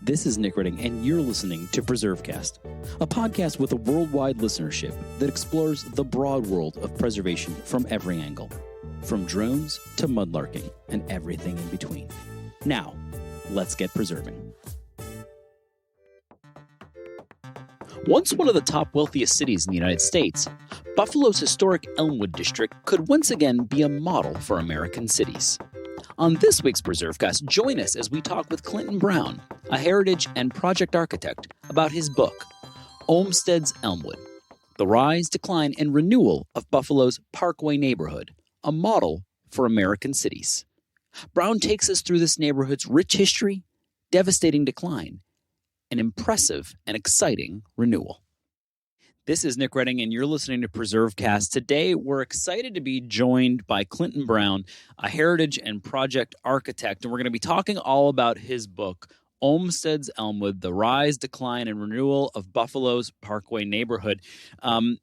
This is Nick Redding, and you're listening to PreserveCast, a podcast with a worldwide listenership that explores the broad world of preservation from every angle, from drones to mudlarking and everything in between. Now, let's get preserving. Once one of the top wealthiest cities in the United States, Buffalo's historic Elmwood district could once again be a model for American cities. On this week's PreserveCast, join us as we talk with Clinton Brown, a heritage and project architect, about his book, Olmsted's Elmwood, The Rise, Decline, and Renewal of Buffalo's Parkway neighborhood, a model for American cities. Brown takes us through this neighborhood's rich history, devastating decline, and impressive and exciting renewal. This is Nick Redding, and you're listening to PreserveCast. Today, we're excited to be joined by Clinton Brown, a heritage and project architect, and we're going to be talking all about his book, Olmsted's Elmwood, The Rise, Decline, and Renewal of Buffalo's Parkway Neighborhood.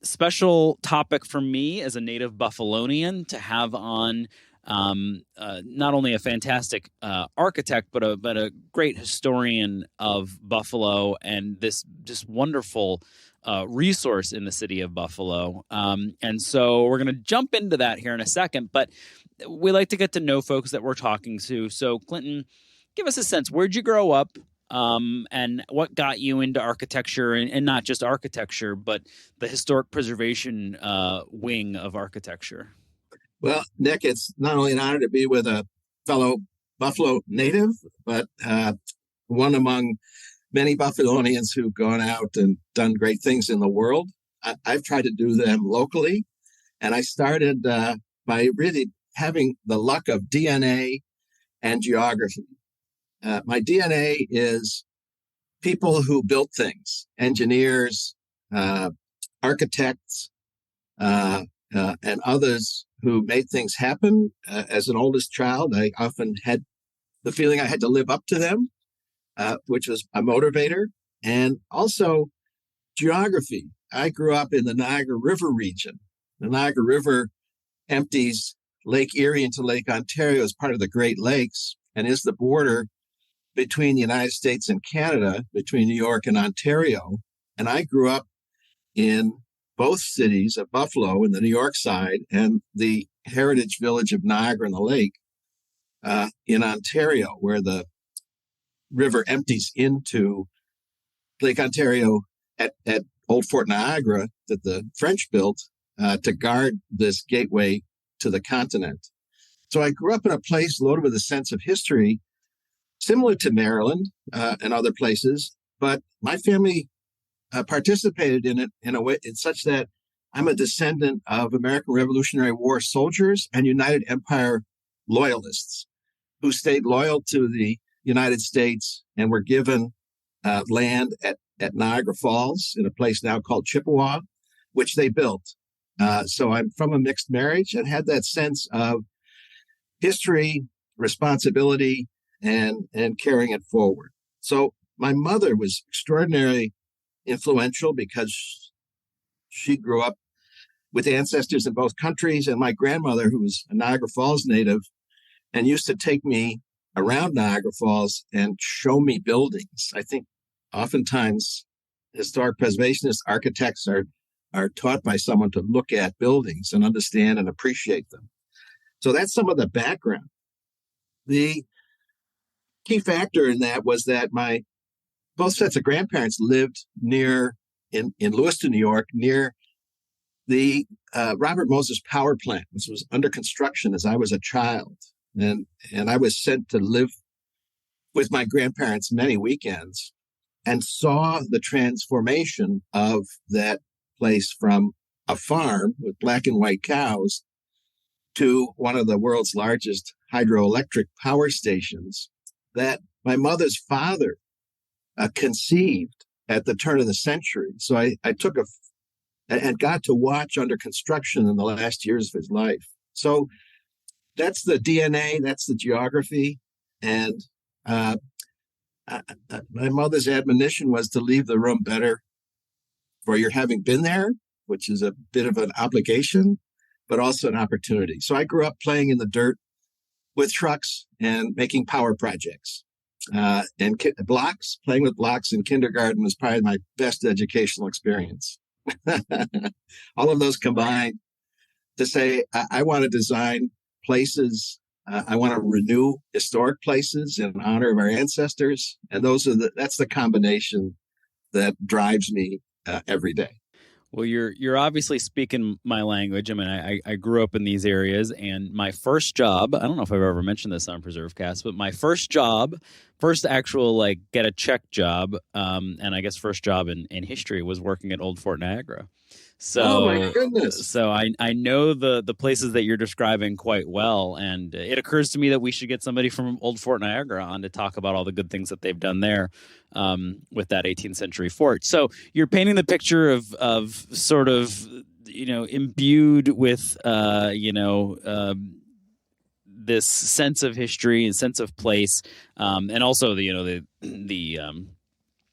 Special topic for me as a native Buffalonian to have on not only a fantastic architect, but a great historian of Buffalo and this just wonderful resource in the city of Buffalo. And so we're going to jump into that here in a second, but we like to get to know folks that we're talking to. So Clinton, give us a sense. Where'd you grow up? And what got you into architecture and not just architecture, but the historic preservation wing of architecture? Well, Nick, it's not only an honor to be with a fellow Buffalo native, but one among many Buffalonians who've gone out and done great things in the world. I've tried to do them locally, and I started by really having the luck of DNA and geography. My DNA is people who built things, engineers, architects, and others who made things happen. As an oldest child, I often had the feeling I had to live up to them, which was a motivator. And also geography. I grew up in the Niagara River region. The Niagara River empties Lake Erie into Lake Ontario as part of the Great Lakes and is the border between the United States and Canada, between New York and Ontario. And I grew up in both cities of Buffalo in the New York side and the heritage village of Niagara on the Lake in Ontario, where the river empties into Lake Ontario at Old Fort Niagara that the French built to guard this gateway to the continent. So I grew up in a place loaded with a sense of history, similar to Maryland and other places, but my family participated in it in a way it's such that I'm a descendant of American Revolutionary War soldiers and United Empire loyalists who stayed loyal to the United States and were given land at Niagara Falls in a place now called Chippewa, which they built. So I'm from a mixed marriage and had that sense of history, responsibility, and carrying it forward. So my mother was extraordinarily influential because she grew up with ancestors in both countries, and my grandmother, who was a Niagara Falls native and used to take me around Niagara Falls and show me buildings. I think oftentimes historic preservationists, architects are taught by someone to look at buildings and understand and appreciate them. So that's some of the background. The key factor in that was that both sets of grandparents lived near in Lewiston, New York, near the Robert Moses power plant, which was under construction as I was a child. And I was sent to live with my grandparents many weekends and saw the transformation of that place from a farm with black and white cows to one of the world's largest hydroelectric power stations that my mother's father conceived at the turn of the century. So I took and got to watch under construction in the last years of his life. So that's the DNA, that's the geography. And my mother's admonition was to leave the room better for your having been there, which is a bit of an obligation, but also an opportunity. So I grew up playing in the dirt with trucks and making power projects. And blocks, playing with blocks in kindergarten was probably my best educational experience. All of those combined to say, I want to design places. I want to renew historic places in honor of our ancestors. And that's the combination that drives me every day. Well, you're obviously speaking my language. I mean, I grew up in these areas, and my first job, I don't know if I've ever mentioned this on PreserveCast, but my first actual like get a check job, and I guess first job in history was working at Old Fort Niagara. So, oh my goodness! So I know the places that you're describing quite well, and it occurs to me that we should get somebody from Old Fort Niagara on to talk about all the good things that they've done there with that 18th century fort. So you're painting the picture of sort of imbued with this sense of history and sense of place, and also the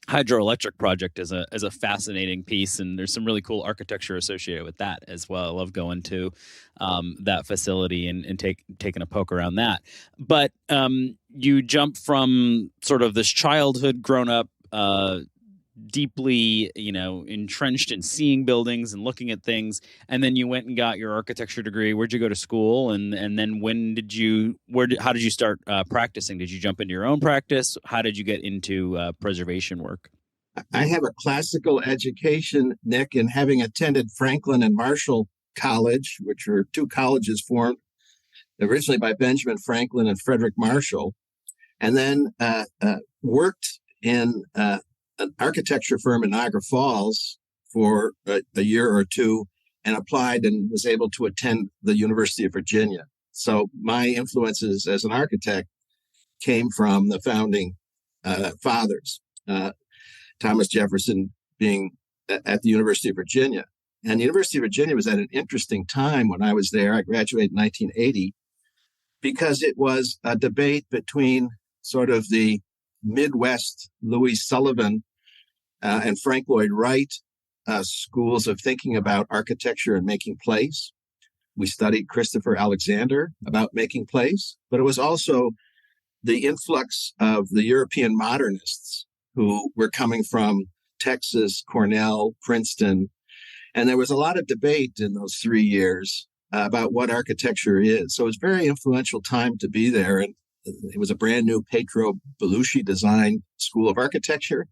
hydroelectric project is a fascinating piece, and there's some really cool architecture associated with that as well. I love going to that facility and taking a poke around that. But you jump from sort of this childhood grown up deeply entrenched in seeing buildings and looking at things, and then you went and got your architecture degree. Where'd you go to school, and then how did you start practicing? Did you jump into your own practice? How did you get into preservation work? I have a classical education, Nick, and having attended Franklin and Marshall College, which were two colleges formed originally by Benjamin Franklin and Frederick Marshall, and then worked in an architecture firm in Niagara Falls for a year or two, and applied and was able to attend the University of Virginia. So my influences as an architect came from the founding fathers, Thomas Jefferson being at the University of Virginia. And the University of Virginia was at an interesting time when I was there. I graduated in 1980 because it was a debate between sort of the Midwest Louis Sullivan and Frank Lloyd Wright schools of thinking about architecture and making place. We studied Christopher Alexander about making place, but it was also the influx of the European modernists who were coming from Texas, Cornell, Princeton. And there was a lot of debate in those 3 years about what architecture is. So it was a very influential time to be there. And it was a brand new Petro Belushi designed school of architecture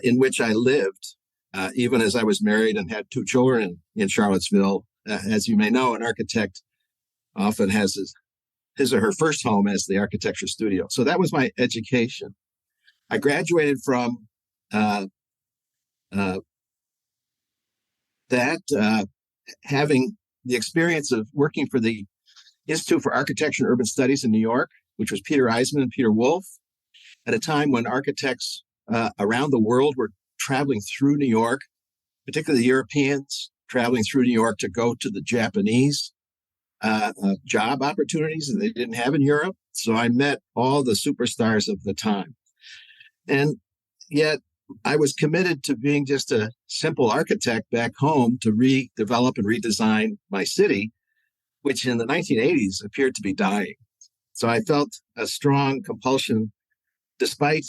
in which I lived, even as I was married and had 2 children in Charlottesville. As you may know, an architect often has his or her first home as the architecture studio. So that was my education. I graduated from having the experience of working for the Institute for Architecture and Urban Studies in New York, which was Peter Eisman and Peter Wolf, at a time when architects around the world were traveling through New York, particularly the Europeans traveling through New York to go to the Japanese job opportunities that they didn't have in Europe. So I met all the superstars of the time. And yet I was committed to being just a simple architect back home to redevelop and redesign my city, which in the 1980s appeared to be dying. So I felt a strong compulsion, despite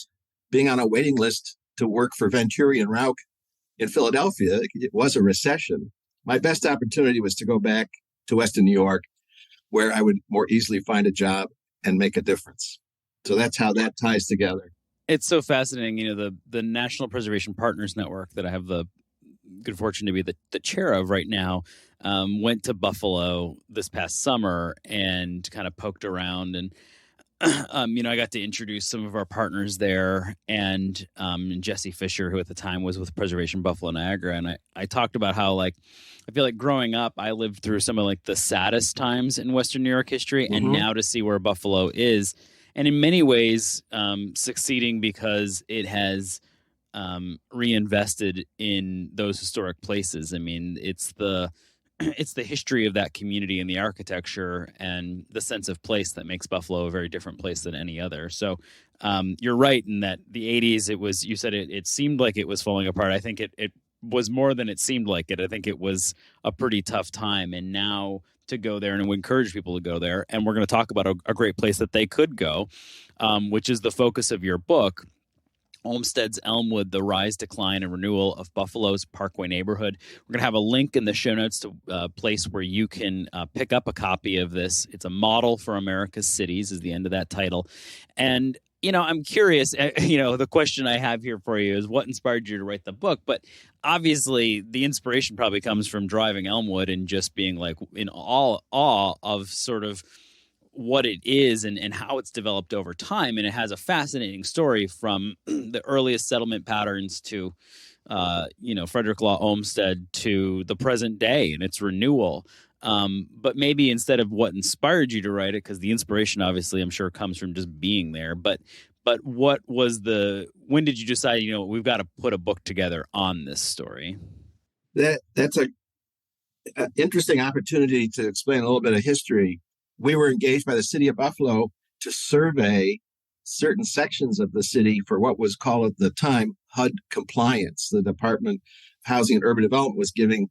being on a waiting list to work for Venturi and Rauch in Philadelphia. It was a recession. My best opportunity was to go back to Western New York, where I would more easily find a job and make a difference. So that's how that ties together. It's so fascinating. The National Preservation Partners Network that I have the good fortune to be the chair of right now went to Buffalo this past summer and kind of poked around, and I got to introduce some of our partners there, and Jesse Fisher, who at the time was with Preservation Buffalo Niagara, and I talked about how I feel like growing up I lived through some of the saddest times in Western New York history, and now to see where Buffalo is, and in many ways succeeding because it has reinvested in those historic places. I mean, it's the history of that community and the architecture and the sense of place that makes Buffalo a very different place than any other. So you're right in that the 80s, you said it seemed like it was falling apart. I think it was more than it seemed like it. I think it was a pretty tough time. And now to go there, and we encourage people to go there. And we're going to talk about a great place that they could go, which is the focus of your book. Olmsted's Elmwood, The Rise, Decline, and Renewal of Buffalo's Parkway Neighborhood. We're going to have a link in the show notes to a place where you can pick up a copy of this. It's a model for America's cities is the end of that title. And, I'm curious, the question I have here for you is what inspired you to write the book? But obviously the inspiration probably comes from driving Elmwood and just being like in all awe of sort of what it is and how it's developed over time. And it has a fascinating story from the earliest settlement patterns to, Frederick Law Olmsted to the present day and its renewal. But maybe instead of what inspired you to write it, because the inspiration obviously I'm sure comes from just being there. But what was when did you decide, we've got to put a book together on this story? That's an interesting opportunity to explain a little bit of history. We were engaged by the city of Buffalo to survey certain sections of the city for what was called at the time HUD compliance. The Department of Housing and Urban Development was giving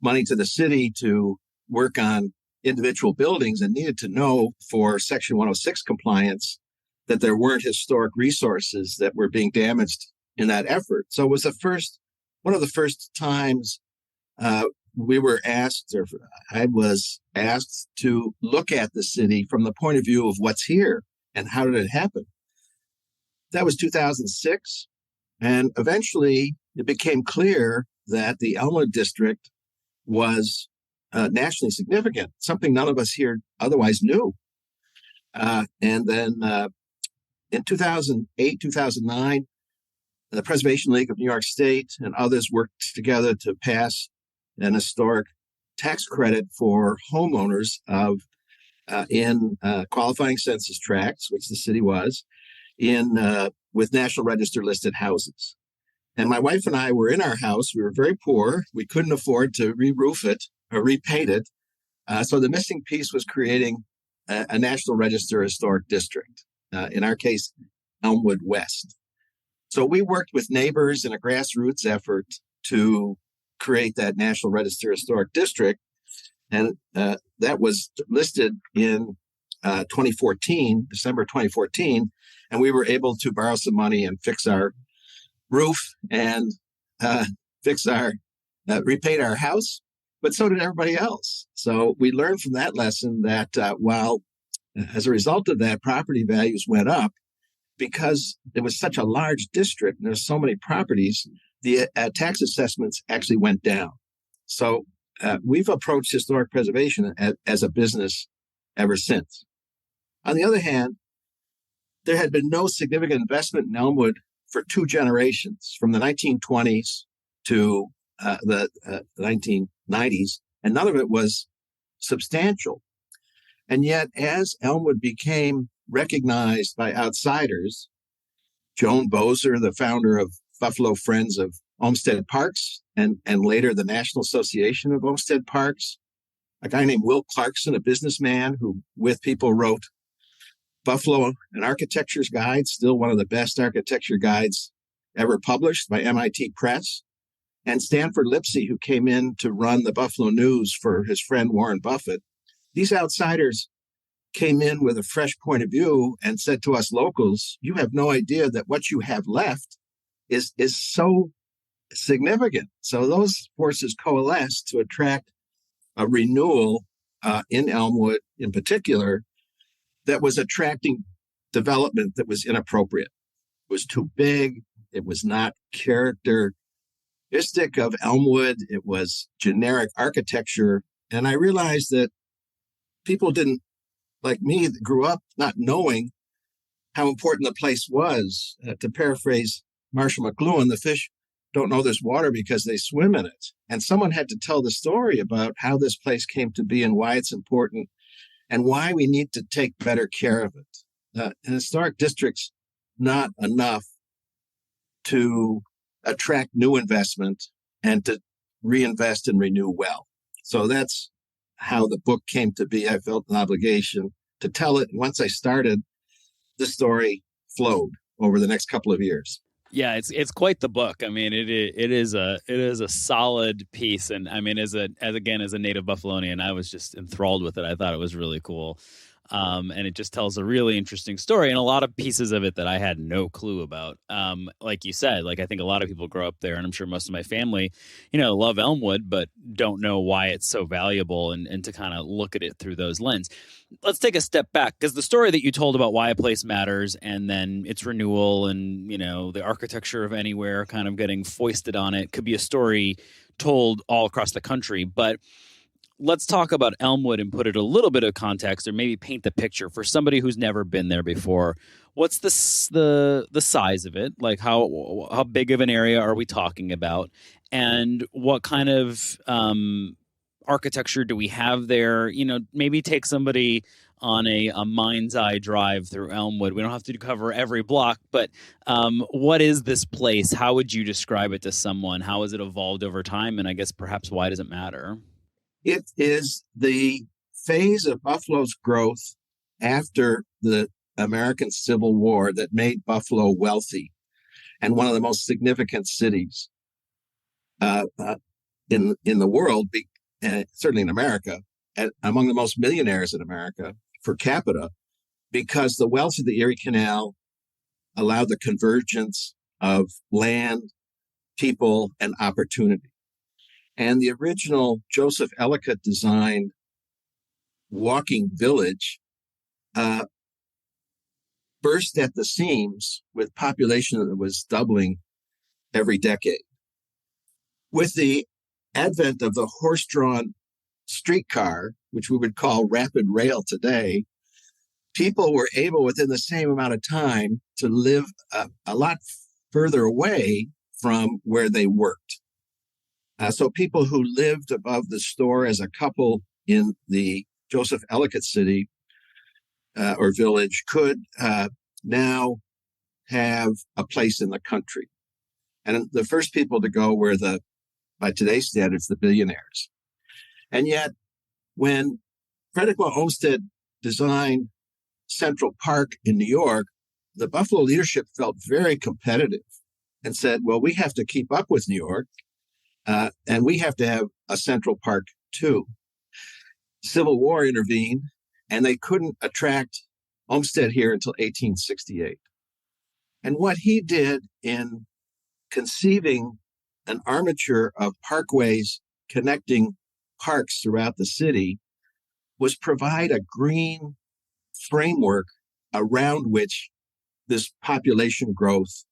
money to the city to work on individual buildings and needed to know for Section 106 compliance that there weren't historic resources that were being damaged in that effort. So it was one of the first times I was asked to look at the city from the point of view of what's here and how did it happen. That was 2006. And eventually it became clear that the Elmwood district was nationally significant, something none of us here otherwise knew. And then in 2008, 2009, the Preservation League of New York State and others worked together to pass an historic tax credit for homeowners in qualifying census tracts, which the city was, with National Register listed houses. And my wife and I were in our house. We were very poor. We couldn't afford to re-roof it or repaint it. So the missing piece was creating a National Register historic district, in our case, Elmwood West. So we worked with neighbors in a grassroots effort to create that National Register Historic District. And that was listed in 2014, December 2014. And we were able to borrow some money and fix our roof and repaint our house. But so did everybody else. So we learned from that lesson that while as a result of that, property values went up, because it was such a large district and there's so many properties, the tax assessments actually went down. So we've approached historic preservation as a business ever since. On the other hand, there had been no significant investment in Elmwood for 2 generations, from the 1920s to the 1990s, and none of it was substantial. And yet, as Elmwood became recognized by outsiders, Joan Bozer, the founder of Buffalo Friends of Olmsted Parks, and later the National Association of Olmsted Parks, a guy named Will Clarkson, a businessman who with people wrote Buffalo, an Architecture's Guide, still one of the best architecture guides ever published by MIT Press, and Stanford Lipsey, who came in to run the Buffalo News for his friend Warren Buffett. These outsiders came in with a fresh point of view and said to us locals, you have no idea that what you have left is so significant. So those forces coalesced to attract a renewal in Elmwood in particular that was attracting development that was inappropriate. It was too big. It was not characteristic of Elmwood. It was generic architecture. And I realized that people didn't, like me, that grew up not knowing how important the place was. To paraphrase Marshall McLuhan, the fish don't know there's water because they swim in it. And someone had to tell the story about how this place came to be and why it's important and why we need to take better care of it. In historic districts, not enough to attract new investment and to reinvest and renew well. So that's how the book came to be. I felt an obligation to tell it. And once I started, the story flowed over the next couple of years. Yeah, it's quite the book. I mean, it is a solid piece, and I mean, as a native Buffalonian, I was just enthralled with it. I thought it was really cool, and it just tells a really interesting story, and a lot of pieces of it that I had no clue about. Like you said, like I think a lot of people grow up there, and I'm sure most of my family, love Elmwood, but don't know why it's so valuable, and to kind of look at it through those lens. Let's take a step back, because the story that you told about why a place matters and then its renewal and the architecture of anywhere kind of getting foisted on it could be a story told all across the country. But let's talk about Elmwood and put it a little bit of context, or maybe paint the picture for somebody who's never been there before. What's the size of it? Like how big of an area are we talking about, and what kind of architecture do we have there? Maybe take somebody on a mind's eye drive through Elmwood. We don't have to cover every block, but what is this place? How would you describe it to someone? How has it evolved over time? And I guess perhaps why does it matter? It is the phase of Buffalo's growth after the American Civil War that made Buffalo wealthy and one of the most significant cities in the world, certainly in America, and among the most millionaires in America per capita, because the wealth of the Erie Canal allowed the convergence of land, people, and opportunity. And the original Joseph Ellicott designed walking village burst at the seams with population that was doubling every decade. With the advent of the horse-drawn streetcar, which we would call rapid rail today, people were able within the same amount of time to live a lot further away from where they worked. So people who lived above the store as a couple in the Joseph Ellicott city or village could now have a place in the country. And the first people to go were by today's standards, the billionaires. And yet, when Frederick Law Olmsted designed Central Park in New York, the Buffalo leadership felt very competitive and said, well, we have to keep up with New York, and we have to have a Central Park too. Civil War intervened, and they couldn't attract Olmsted here until 1868. And what he did in conceiving an armature of parkways connecting parks throughout the city was provide a green framework around which this population growth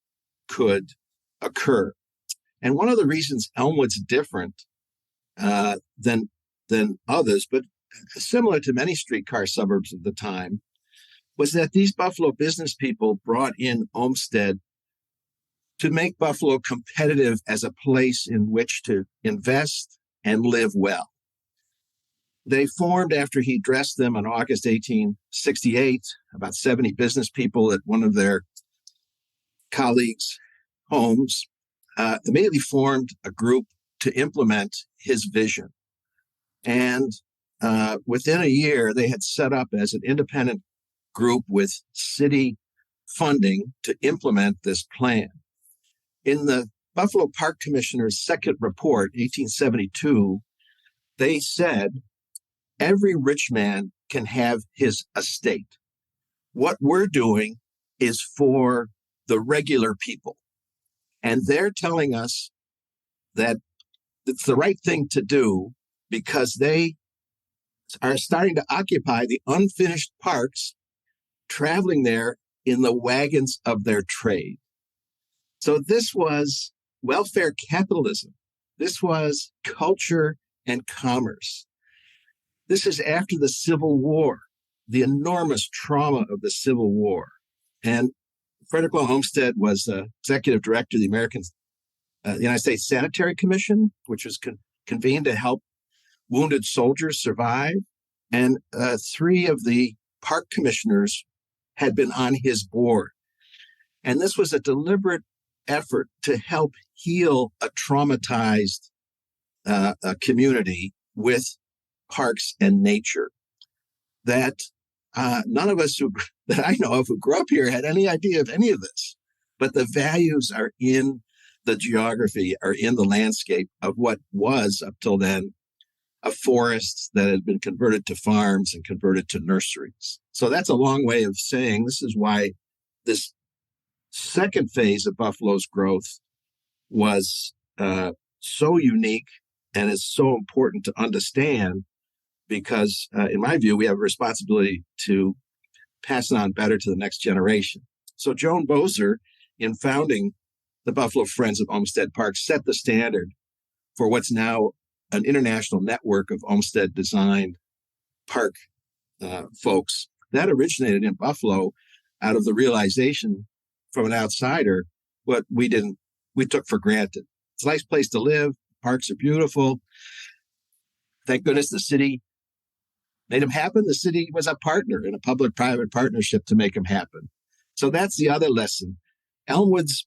could occur. And one of the reasons Elmwood's different than others, but similar to many streetcar suburbs of the time, was that these Buffalo business people brought in Olmsted to make Buffalo competitive as a place in which to invest and live well. They formed after he dressed them in August 1868, about 70 business people at one of their colleagues' homes, immediately formed a group to implement his vision. And within a year, they had set up as an independent group with city funding to implement this plan. In the Buffalo Park Commissioner's second report, 1872, they said, every rich man can have his estate. What we're doing is for the regular people. And they're telling us that it's the right thing to do because they are starting to occupy the unfinished parks, traveling there in the wagons of their trade. So this was welfare capitalism. This was culture and commerce. This is after the Civil War, the enormous trauma of the Civil War. And Frederick Law Olmsted was executive director of the United States Sanitary Commission, which was convened to help wounded soldiers survive. And three of the park commissioners had been on his board. And this was a deliberate effort to help heal a traumatized community with parks and nature that none of us that I know of who grew up here had any idea of any of this. but the values are in the geography, are in the landscape of what was, up till then, a forest that had been converted to farms and converted to nurseries. So that's a long way of saying this is why this second phase of Buffalo's growth was so unique and is so important to understand because, in my view, we have a responsibility to pass it on better to the next generation. So Joan Boser, in founding the Buffalo Friends of Olmsted Park, set the standard for what's now an international network of Olmsted-designed park folks. That originated in Buffalo out of the realization from an outsider what we took for granted. It's a nice place to live. Parks are beautiful. Thank goodness the city made them happen. The city was a partner in a public-private partnership to make them happen. So that's the other lesson. Elmwood's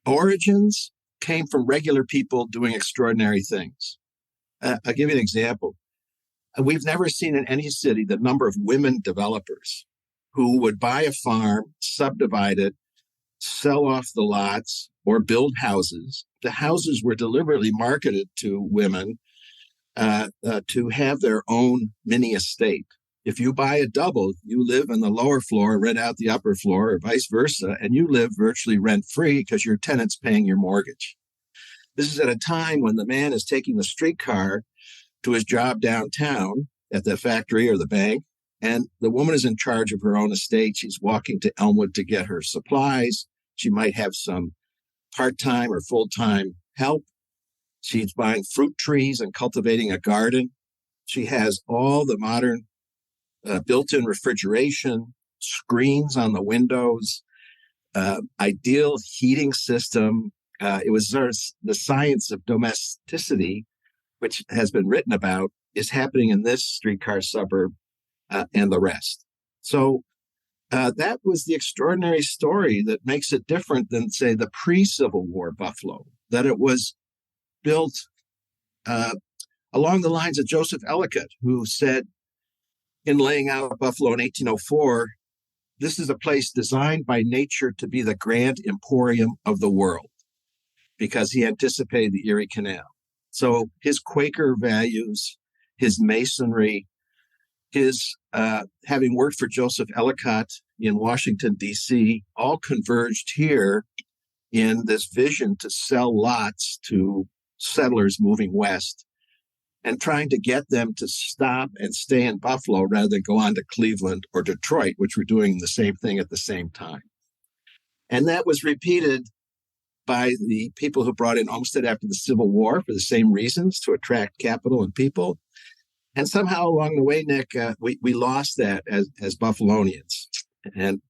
origins came from regular people doing extraordinary things. I'll give you an example. We've never seen in any city the number of women developers who would buy a farm, subdivide it, sell off the lots, or build houses. The houses were deliberately marketed to women to have their own mini estate. If you buy a double, you live in the lower floor, rent out the upper floor, or vice versa, and you live virtually rent-free because your tenant's paying your mortgage. This is at a time when the man is taking the streetcar to his job downtown at the factory or the bank, and the woman is in charge of her own estate. She's walking to Elmwood to get her supplies. She might have some part-time or full-time help. She's buying fruit trees and cultivating a garden. She has all the modern built-in refrigeration, screens on the windows, ideal heating system. It was the science of domesticity, which has been written about, is happening in this streetcar suburb and the rest. So that was the extraordinary story that makes it different than, say, the pre-Civil War Buffalo, that it was built along the lines of Joseph Ellicott, who said in laying out Buffalo in 1804, this is a place designed by nature to be the grand emporium of the world, because he anticipated the Erie Canal. So his Quaker values, his masonry, his having worked for Joseph Ellicott in Washington, D.C., all converged here in this vision to sell lots to settlers moving west and trying to get them to stop and stay in Buffalo rather than go on to Cleveland or Detroit, which were doing the same thing at the same time. And that was repeated by the people who brought in Olmsted after the Civil War for the same reasons, to attract capital and people. And somehow along the way, Nick, we lost that as Buffalonians. And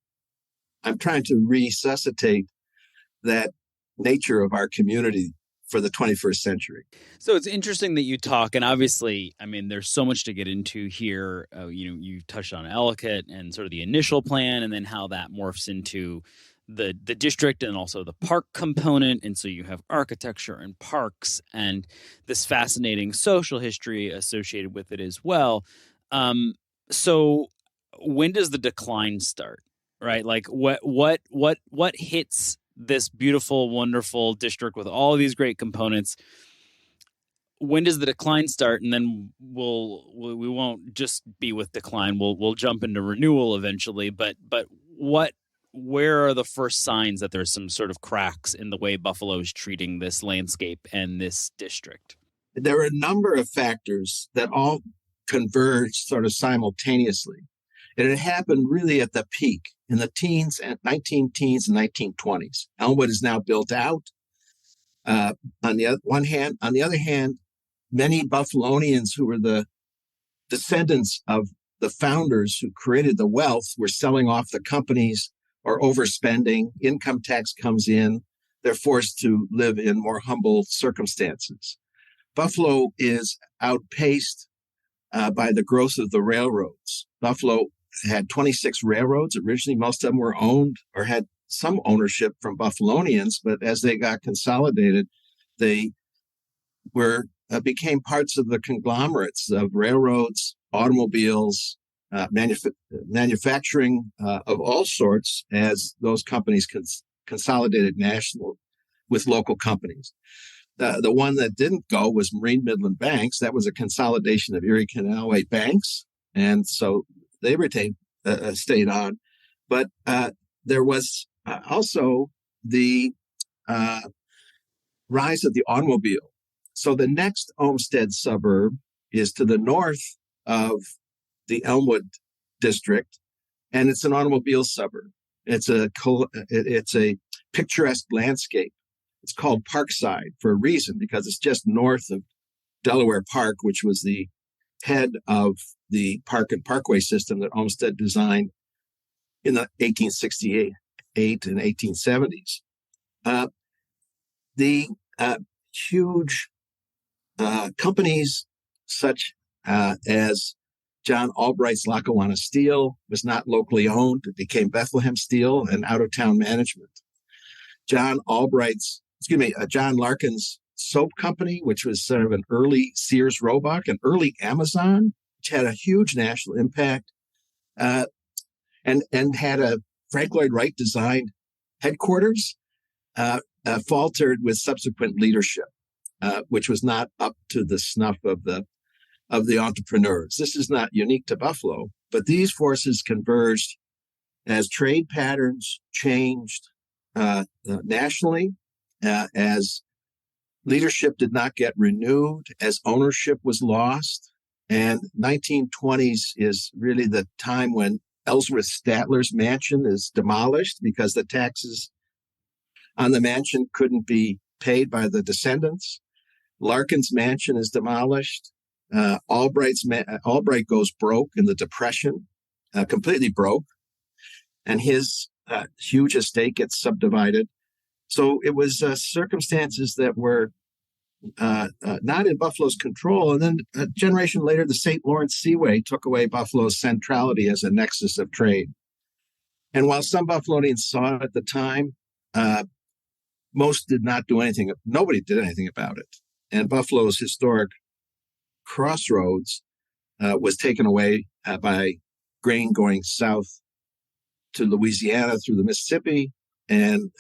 I'm trying to resuscitate that nature of our community for the 21st century. So it's interesting that you talk, and obviously, I mean, there's so much to get into here. You touched on Ellicott and sort of the initial plan, and then how that morphs into the district and also the park component. And so you have architecture and parks and this fascinating social history associated with it as well. So when does the decline start, right? Like what hits this beautiful, wonderful district with all of these great components? When does the decline start? And then we won't just be with decline. We'll jump into renewal eventually. But where are the first signs that there's some sort of cracks in the way Buffalo is treating this landscape and this district? There are a number of factors that all converge sort of simultaneously. And it happened really at the peak in the 19-teens and 1920s. Elmwood is now built out. On the other hand, many Buffalonians who were the descendants of the founders who created the wealth were selling off the companies or overspending. Income tax comes in. They're forced to live in more humble circumstances. Buffalo is outpaced by the growth of the railroads. Buffalo had 26 railroads. Originally, most of them were owned or had some ownership from Buffalonians, but as they got consolidated, they became parts of the conglomerates of railroads, automobiles, manufacturing of all sorts as those companies consolidated national with local companies. The one that didn't go was Marine Midland Banks. That was a consolidation of Erie Canalway banks, and so they stayed on. But there was also the rise of the automobile. So the next Olmsted suburb is to the north of the Elmwood district, and it's an automobile suburb. It's a picturesque landscape. It's called Parkside for a reason, because it's just north of Delaware Park, which was the head of the Park and Parkway system that Olmsted designed in the 1868 and 1870s. The huge companies such as John Albright's Lackawanna Steel was not locally owned. It became Bethlehem Steel and out-of-town management. John Larkin's soap company, which was sort of an early Sears Roebuck, an early Amazon, which had a huge national impact, and had a Frank Lloyd Wright designed headquarters, faltered with subsequent leadership, which was not up to the snuff of the entrepreneurs. This is not unique to Buffalo, but these forces converged as trade patterns changed nationally, as leadership did not get renewed, as ownership was lost. And 1920s is really the time when Ellsworth Statler's mansion is demolished because the taxes on the mansion couldn't be paid by the descendants. Larkin's mansion is demolished. Albright goes broke in the Depression, completely broke, and his huge estate gets subdivided. So it was circumstances that were not in Buffalo's control. And then a generation later, the St. Lawrence Seaway took away Buffalo's centrality as a nexus of trade. And while some Buffalonians saw it at the time, most did not do anything. Nobody did anything about it. And Buffalo's historic crossroads was taken away by grain going south to Louisiana through the Mississippi, and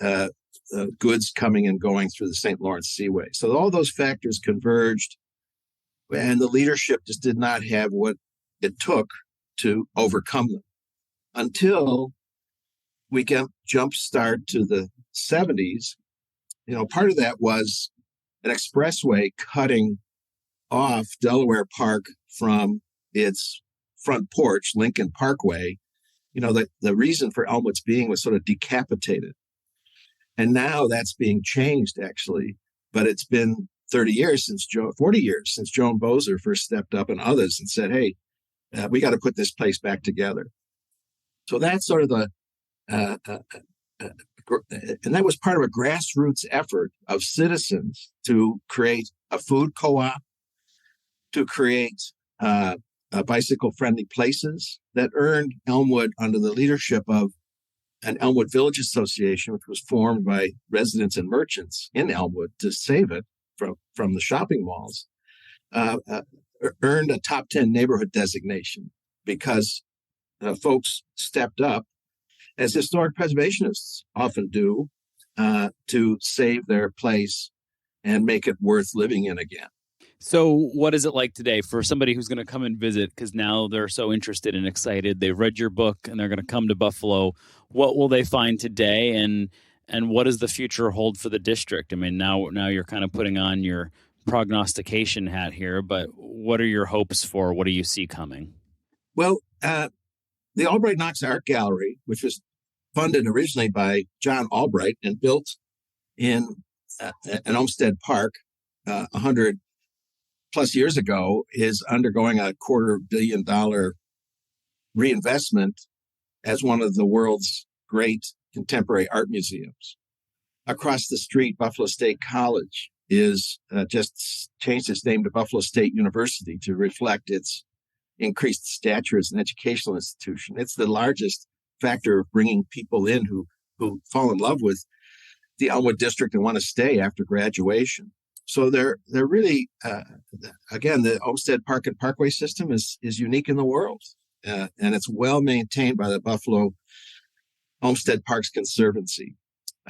goods coming and going through the St. Lawrence Seaway. So all those factors converged, and the leadership just did not have what it took to overcome them until we get jump start to the 70s. You know, part of that was an expressway cutting off Delaware Park from its front porch, Lincoln Parkway. You know, the reason for Elmwood's being was sort of decapitated. And now that's being changed, actually. But it's been 40 years since Joan Bozer first stepped up and others and said, hey, we got to put this place back together. So that's sort of and that was part of a grassroots effort of citizens to create a food co-op, to create bicycle-friendly places that earned Elmwood under the leadership of an Elmwood Village Association, which was formed by residents and merchants in Elmwood to save it from the shopping malls, earned a top 10 neighborhood designation because folks stepped up, as historic preservationists often do, to save their place and make it worth living in again. So what is it like today for somebody who's going to come and visit, because now they're so interested and excited? They've read your book and they're going to come to Buffalo. What will they find today, and what does the future hold for the district? I mean, now you're kind of putting on your prognostication hat here, but what are your hopes for? What do you see coming? Well, the Albright Knox Art Gallery, which was funded originally by John Albright and built in an Olmsted Park 100 plus years ago, is undergoing a $250 million reinvestment as one of the world's great contemporary art museums. Across the street, Buffalo State College is just changed its name to Buffalo State University to reflect its increased stature as an educational institution. It's the largest factor of bringing people in who fall in love with the Elmwood district and want to stay after graduation. So they're really, again, the Olmsted Park and Parkway system is unique in the world, and it's well maintained by the Buffalo Olmsted Parks Conservancy.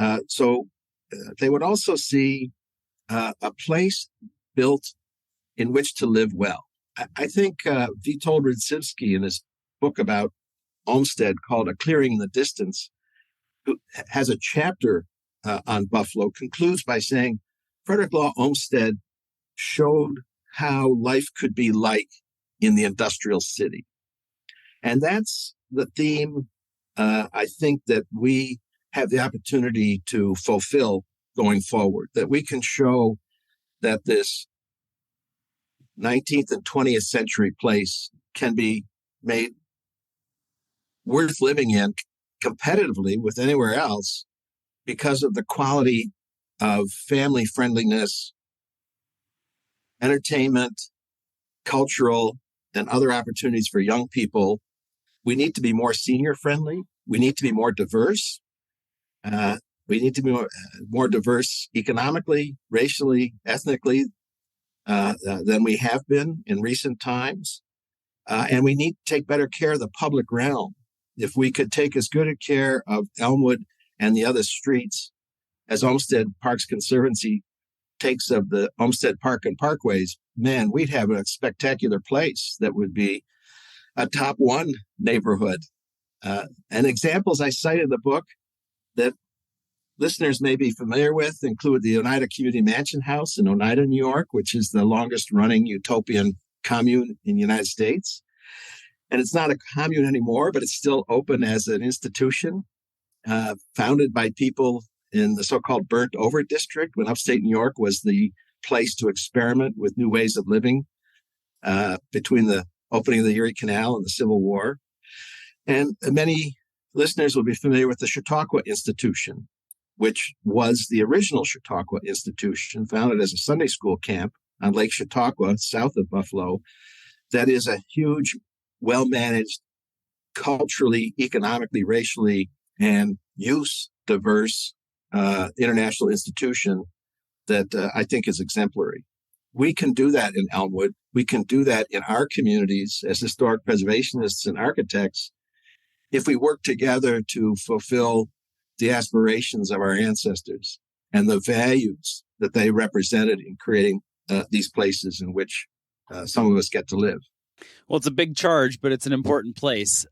They would also see a place built in which to live well. I think Witold Rzycki, in his book about Olmsted called A Clearing in the Distance, who has a chapter on Buffalo, concludes by saying Frederick Law Olmsted showed how life could be like in the industrial city. And that's the theme I think that we have the opportunity to fulfill going forward, that we can show that this 19th and 20th century place can be made worth living in competitively with anywhere else because of the quality of family friendliness, entertainment, cultural, and other opportunities for young people. We need to be more senior friendly. We need to be more diverse. We need to be more diverse economically, racially, ethnically than we have been in recent times. And we need to take better care of the public realm. If we could take as good a care of Elmwood and the other streets as Olmsted Parks Conservancy takes of the Olmsted Park and Parkways, man, we'd have a spectacular place that would be a top one neighborhood. And examples I cite in the book that listeners may be familiar with include the Oneida Community Mansion House in Oneida, New York, which is the longest running utopian commune in the United States. And it's not a commune anymore, but it's still open as an institution, founded by people in the so-called burnt over district when upstate New York was the place to experiment with new ways of living between the opening of the Erie Canal and the Civil War. And many listeners will be familiar with the Chautauqua Institution, which was the original Chautauqua Institution, founded as a Sunday school camp on Lake Chautauqua, south of Buffalo. That is a huge, well-managed, culturally, economically, racially, and use-diverse international institution that I think is exemplary. We can do that in Elmwood. We can do that in our communities as historic preservationists and architects if we work together to fulfill the aspirations of our ancestors and the values that they represented in creating these places in which some of us get to live. Well, it's a big charge, but it's an important place.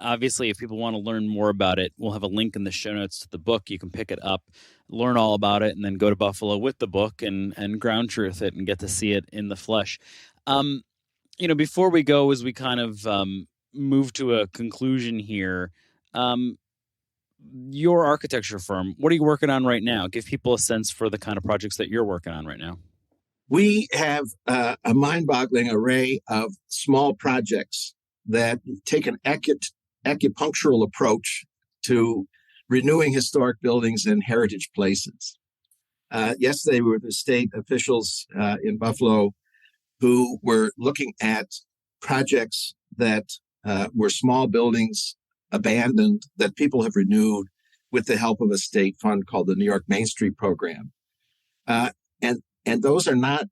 Obviously, if people want to learn more about it, we'll have a link in the show notes to the book. You can pick it up, learn all about it, and then go to Buffalo with the book and ground truth it and get to see it in the flesh. Before we go, as we kind of move to a conclusion here, your architecture firm, what are you working on right now? Give people a sense for the kind of projects that you're working on right now. We have a mind-boggling array of small projects that take an acupunctural approach to renewing historic buildings and heritage places. Yesterday, we were with state officials in Buffalo who were looking at projects that were small buildings abandoned that people have renewed with the help of a state fund called the New York Main Street Program. And those are not,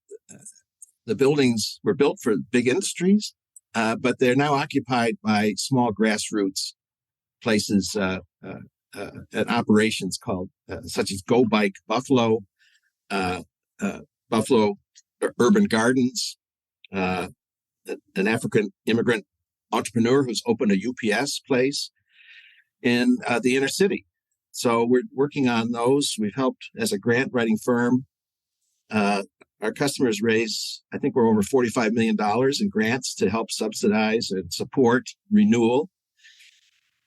the buildings were built for big industries, but they're now occupied by small grassroots places and operations called, such as Go Bike Buffalo, Buffalo Urban Gardens, an African immigrant entrepreneur who's opened a UPS place in the inner city. So we're working on those. We've helped as a grant writing firm. Our customers raise, I think we're over $45 million in grants to help subsidize and support renewal.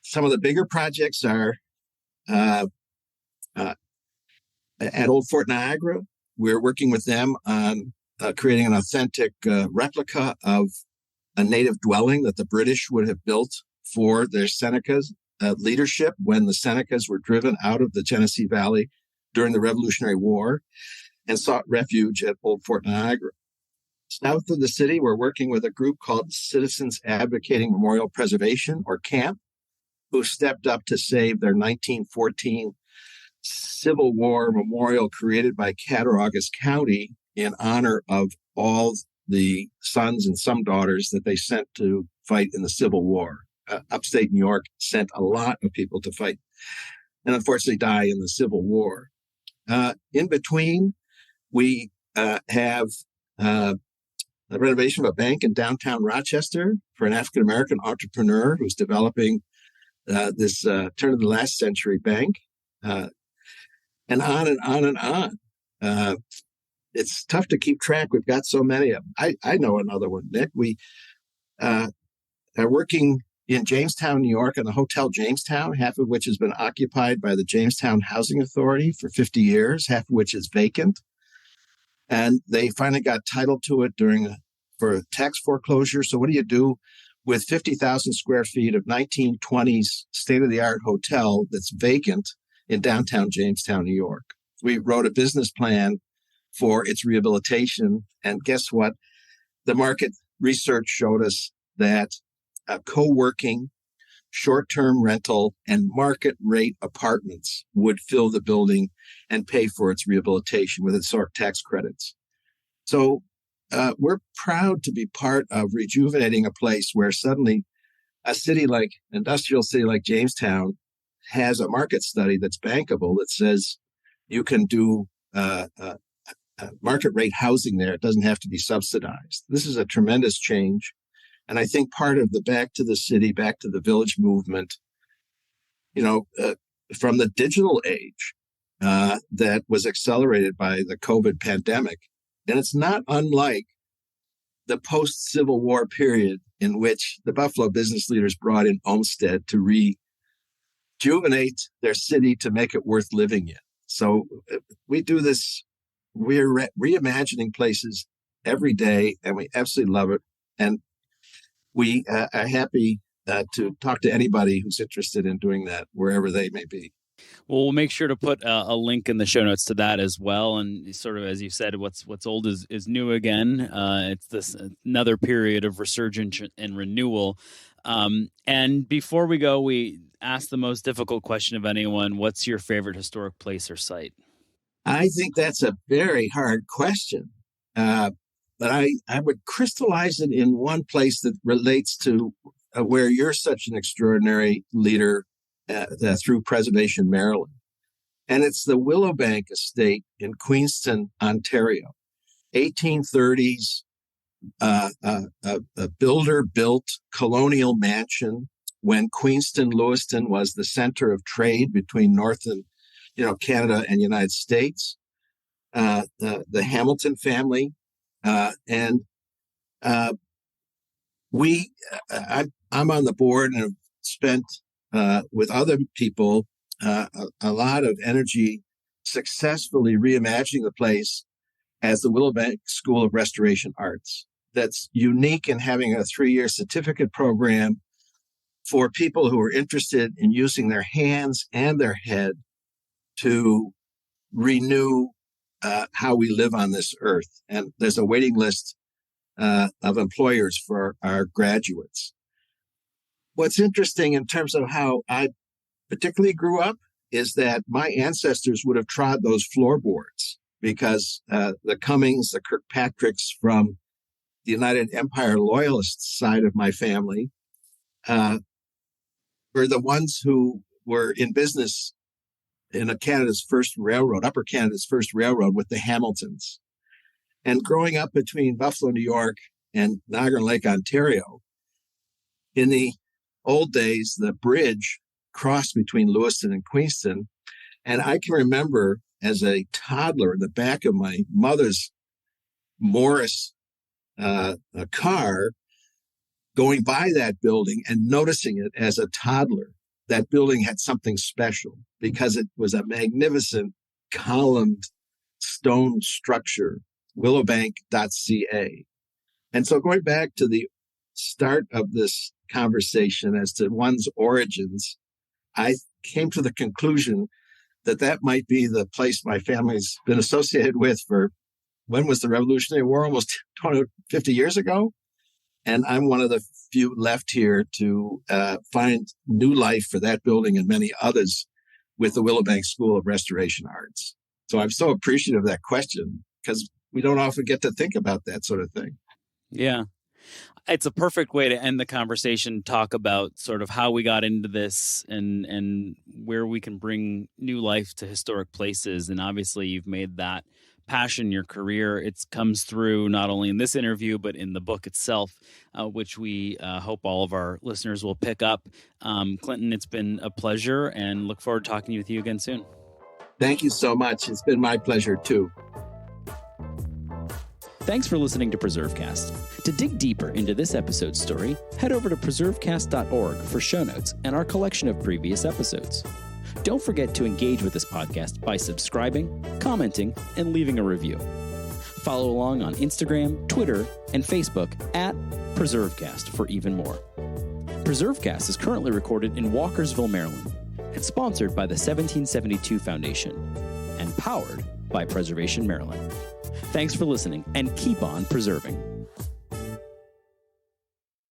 Some of the bigger projects are at Old Fort Niagara. We're working with them on creating an authentic replica of a native dwelling that the British would have built for their Senecas leadership when the Senecas were driven out of the Genesee Valley during the Revolutionary War and sought refuge at Old Fort Niagara. South of the city, we're working with a group called Citizens Advocating Memorial Preservation, or CAMP, who stepped up to save their 1914 Civil War memorial created by Cattaraugus County in honor of all the sons and some daughters that they sent to fight in the Civil War. Upstate New York sent a lot of people to fight and unfortunately die in the Civil War. In between, we have the renovation of a bank in downtown Rochester for an African-American entrepreneur who's developing this turn of the last century bank, and on and on and on. It's tough to keep track. We've got so many of them. I know another one, Nick. We are working in Jamestown, New York, on the Hotel Jamestown, half of which has been occupied by the Jamestown Housing Authority for 50 years, half of which is vacant. And they finally got title to it for tax foreclosure. So what do you do with 50,000 square feet of 1920s state-of-the-art hotel that's vacant in downtown Jamestown, New York? We wrote a business plan for its rehabilitation. And guess what? The market research showed us that co-working, short-term rental, and market rate apartments would fill the building and pay for its rehabilitation with its tax credits. So we're proud to be part of rejuvenating a place where suddenly industrial city like Jamestown has a market study that's bankable that says you can do market rate housing there. It doesn't have to be subsidized. This is a tremendous change. And I think part of the back to the city, back to the village movement, from the digital age that was accelerated by the COVID pandemic. And it's not unlike the post-Civil War period in which the Buffalo business leaders brought in Olmsted to rejuvenate their city to make it worth living in. So we do this. We're reimagining places every day, and we absolutely love it. And we are happy to talk to anybody who's interested in doing that, wherever they may be. Well, we'll make sure to put a link in the show notes to that as well. And sort of, as you said, what's old is new again. It's this another period of resurgence and renewal. And before we go, we ask the most difficult question of anyone. What's your favorite historic place or site? I think that's a very hard question. But I would crystallize it in one place that relates to where you're such an extraordinary leader through Preservation Maryland. And it's the Willowbank estate in Queenston, Ontario. 1830s, a builder-built colonial mansion when Queenston, Lewiston was the center of trade between Northern, Canada and United States. The Hamilton family. I'm on the board and have spent with other people a lot of energy successfully reimagining the place as the Willowbank School of Restoration Arts. That's unique in having a 3-year certificate program for people who are interested in using their hands and their head to renew how we live on this earth. And there's a waiting list of employers for our graduates. What's interesting in terms of how I particularly grew up is that my ancestors would have trod those floorboards because the Cummings, the Kirkpatricks from the United Empire Loyalist side of my family were the ones who were in business in Canada's first railroad, Upper Canada's first railroad with the Hamiltons. And growing up between Buffalo, New York and Niagara Lake, Ontario, in the old days, the bridge crossed between Lewiston and Queenston. And I can remember as a toddler in the back of my mother's Morris car going by that building and noticing it as a toddler. That building had something special because it was a magnificent columned stone structure, willowbank.ca. And so going back to the start of this conversation as to one's origins, I came to the conclusion that that might be the place my family's been associated with for, when was the Revolutionary War? Almost 50 years ago. And I'm one of the few left here to find new life for that building and many others with the Willowbank School of Restoration Arts. So I'm so appreciative of that question because we don't often get to think about that sort of thing. Yeah. It's a perfect way to end the conversation, talk about sort of how we got into this and where we can bring new life to historic places. And obviously you've made that passion your career. It comes through not only in this interview, but in the book itself, which we hope all of our listeners will pick up. Clinton, it's been a pleasure and look forward to talking with you again soon. Thank you so much. It's been my pleasure too. Thanks for listening to PreserveCast. To dig deeper into this episode's story, head over to preservecast.org for show notes and our collection of previous episodes. Don't forget to engage with this podcast by subscribing, commenting, and leaving a review. Follow along on Instagram, Twitter, and Facebook at PreserveCast for even more. PreserveCast is currently recorded in Walkersville, Maryland, and sponsored by the 1772 Foundation and powered by Preservation Maryland. Thanks for listening, and keep on preserving.